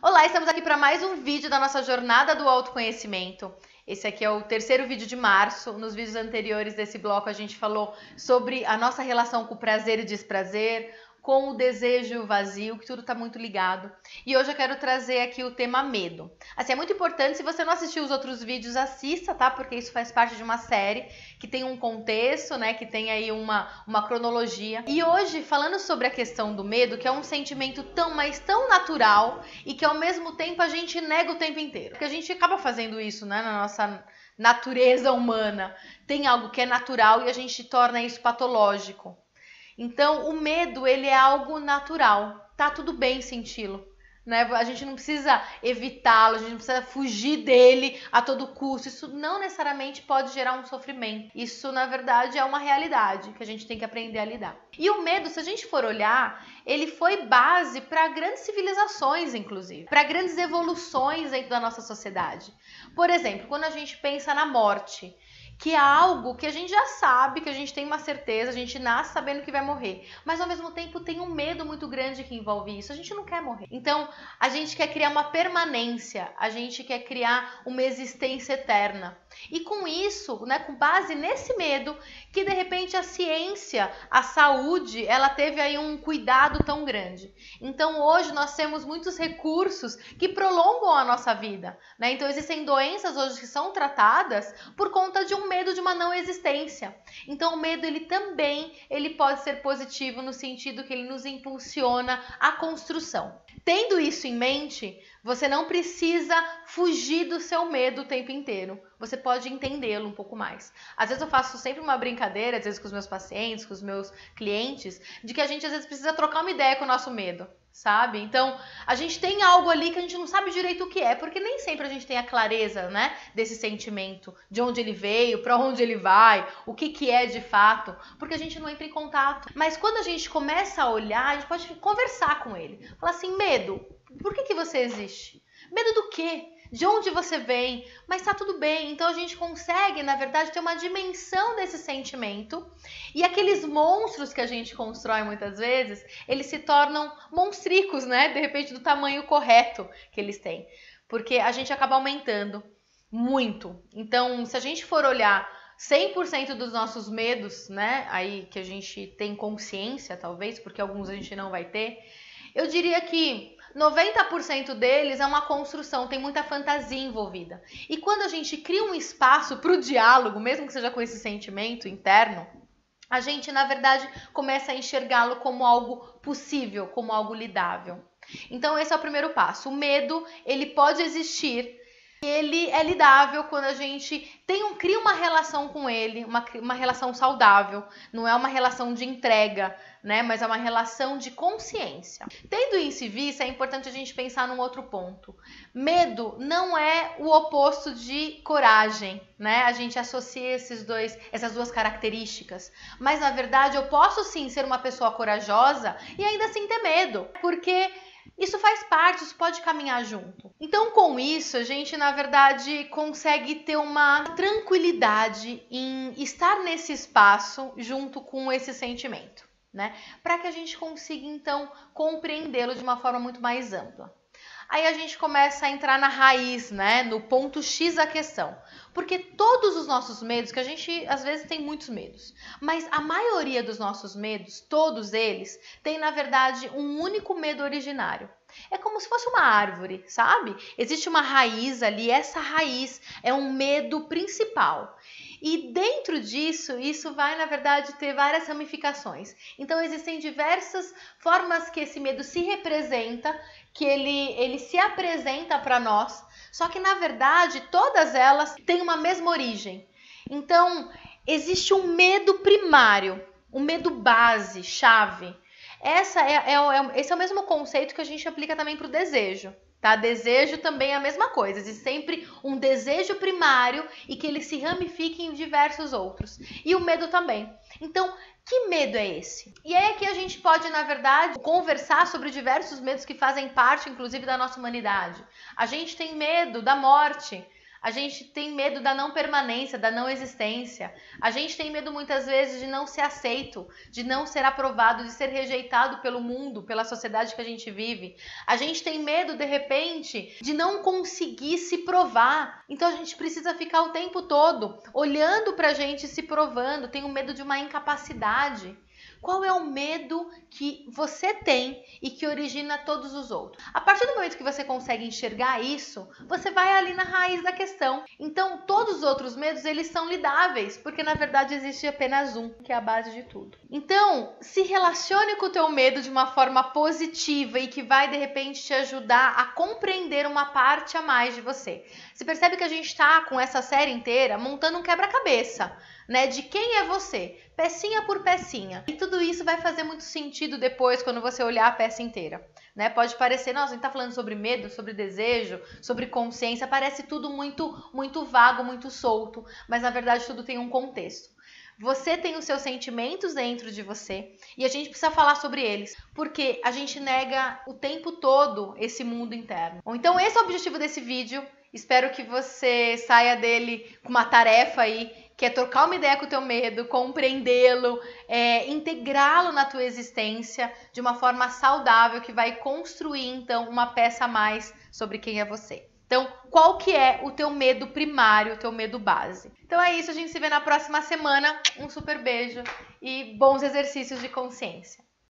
Olá, estamos aqui para mais um vídeo da nossa jornada do autoconhecimento. Esse aqui é o terceiro vídeo de março. Nos vídeos anteriores desse bloco a gente falou sobre a nossa relação com o prazer e desprazer, com o desejo e o vazio, que tudo está muito ligado. E hoje eu quero trazer aqui o tema medo. Assim, é muito importante, se você não assistiu os outros vídeos, assista, tá? Porque isso faz parte de uma série que tem um contexto, né? Que tem aí uma cronologia. E hoje, falando sobre a questão do medo, que é um sentimento tão natural e que ao mesmo tempo a gente nega o tempo inteiro. Porque a gente acaba fazendo isso, né? Na nossa natureza humana. Tem algo que é natural e a gente torna isso patológico. Então, o medo, ele é algo natural. Tá tudo bem senti-lo, né? A gente não precisa evitá-lo, a gente não precisa fugir dele a todo custo. Isso não necessariamente pode gerar um sofrimento. Isso, na verdade, é uma realidade que a gente tem que aprender a lidar. E o medo, se a gente for olhar, ele foi base para grandes civilizações, inclusive, para grandes evoluções dentro da nossa sociedade. Por exemplo, quando a gente pensa na morte, que é algo que a gente já sabe, que a gente tem uma certeza, a gente nasce sabendo que vai morrer, mas ao mesmo tempo tem um medo muito grande que envolve isso, a gente não quer morrer. Então, a gente quer criar uma permanência, a gente quer criar uma existência eterna. E com isso, né, com base nesse medo, que de repente a ciência, a saúde, ela teve aí um cuidado tão grande. Então, hoje nós temos muitos recursos que prolongam a nossa vida, né? Então, existem doenças hoje que são tratadas por conta de um medo de uma não existência. Então o medo ele pode ser positivo no sentido que ele nos impulsiona à construção. Tendo isso em mente, você não precisa fugir do seu medo o tempo inteiro. Você pode entendê-lo um pouco mais. Às vezes eu faço sempre uma brincadeira, às vezes com os meus pacientes, com os meus clientes, de que a gente às vezes precisa trocar uma ideia com o nosso medo, sabe? Então, a gente tem algo ali que a gente não sabe direito o que é, porque nem sempre a gente tem a clareza, né, desse sentimento, de onde ele veio, para onde ele vai, o que é de fato, porque a gente não entra em contato. Mas quando a gente começa a olhar, a gente pode conversar com ele. Falar assim, medo, por que você existe? Medo do quê? De onde você vem? Mas tá tudo bem. Então a gente consegue, na verdade, ter uma dimensão desse sentimento. E aqueles monstros que a gente constrói muitas vezes, eles se tornam monstricos, né? De repente, do tamanho correto que eles têm. Porque a gente acaba aumentando muito. Então, se a gente for olhar 100% dos nossos medos, né? Aí que a gente tem consciência, talvez, porque alguns a gente não vai ter. Eu diria que 90% deles é uma construção, tem muita fantasia envolvida. E quando a gente cria um espaço para o diálogo, mesmo que seja com esse sentimento interno, a gente, na verdade, começa a enxergá-lo como algo possível, como algo lidável. Então, esse é o primeiro passo. O medo, ele pode existir. Ele é lidável quando a gente cria uma relação com ele, uma relação saudável. Não é uma relação de entrega, né? Mas é uma relação de consciência. Tendo isso em vista, é importante a gente pensar num outro ponto. Medo não é o oposto de coragem, né? A gente associa essas duas características. Mas, na verdade, eu posso sim ser uma pessoa corajosa e ainda assim ter medo. Porque isso faz parte, isso pode caminhar junto. Então, com isso, a gente, na verdade, consegue ter uma tranquilidade em estar nesse espaço junto com esse sentimento, né? Para que a gente consiga, então, compreendê-lo de uma forma muito mais ampla. Aí a gente começa a entrar na raiz, né? No ponto X da questão. Porque todos os nossos medos, que a gente às vezes tem muitos medos, mas a maioria dos nossos medos, todos eles, tem na verdade um único medo originário. É como se fosse uma árvore, sabe? Existe uma raiz ali, essa raiz é um medo principal. E dentro disso, isso vai, na verdade, ter várias ramificações. Então, existem diversas formas que esse medo se representa, que ele se apresenta para nós, só que, na verdade, todas elas têm uma mesma origem. Então, existe um medo primário, um medo base, chave. Esse é o mesmo conceito que a gente aplica também para o desejo. Tá? Desejo também é a mesma coisa, existe sempre um desejo primário e que ele se ramifique em diversos outros. E o medo também. Então, que medo é esse? E aí aqui a gente pode, na verdade, conversar sobre diversos medos que fazem parte, inclusive, da nossa humanidade. A gente tem medo da morte. A gente tem medo da não permanência, da não existência. A gente tem medo muitas vezes de não ser aceito, de não ser aprovado, de ser rejeitado pelo mundo, pela sociedade que a gente vive. A gente tem medo, de repente, de não conseguir se provar. Então a gente precisa ficar o tempo todo olhando pra gente e se provando. Tenho medo de uma incapacidade. Qual é o medo que você tem e que origina todos os outros? A partir do momento que você consegue enxergar isso, você vai ali na raiz da questão. Então, todos os outros medos, eles são lidáveis, porque na verdade existe apenas um, que é a base de tudo. Então, se relacione com o teu medo de uma forma positiva e que vai, de repente, te ajudar a compreender uma parte a mais de você. Você percebe que a gente está, com essa série inteira, montando um quebra-cabeça, né? De quem é você, pecinha por pecinha. E tudo isso vai fazer muito sentido depois, quando você olhar a peça inteira, né? Pode parecer, nossa, a gente tá falando sobre medo, sobre desejo, sobre consciência, parece tudo muito vago, muito solto, mas na verdade tudo tem um contexto. Você tem os seus sentimentos dentro de você e a gente precisa falar sobre eles, porque a gente nega o tempo todo esse mundo interno. Então esse é o objetivo desse vídeo. Espero que você saia dele com uma tarefa aí, que é trocar uma ideia com o teu medo, compreendê-lo, integrá-lo na tua existência de uma forma saudável, que vai construir, então, uma peça a mais sobre quem é você. Então, qual que é o teu medo primário, o teu medo base? Então é isso, a gente se vê na próxima semana. Um super beijo e bons exercícios de consciência.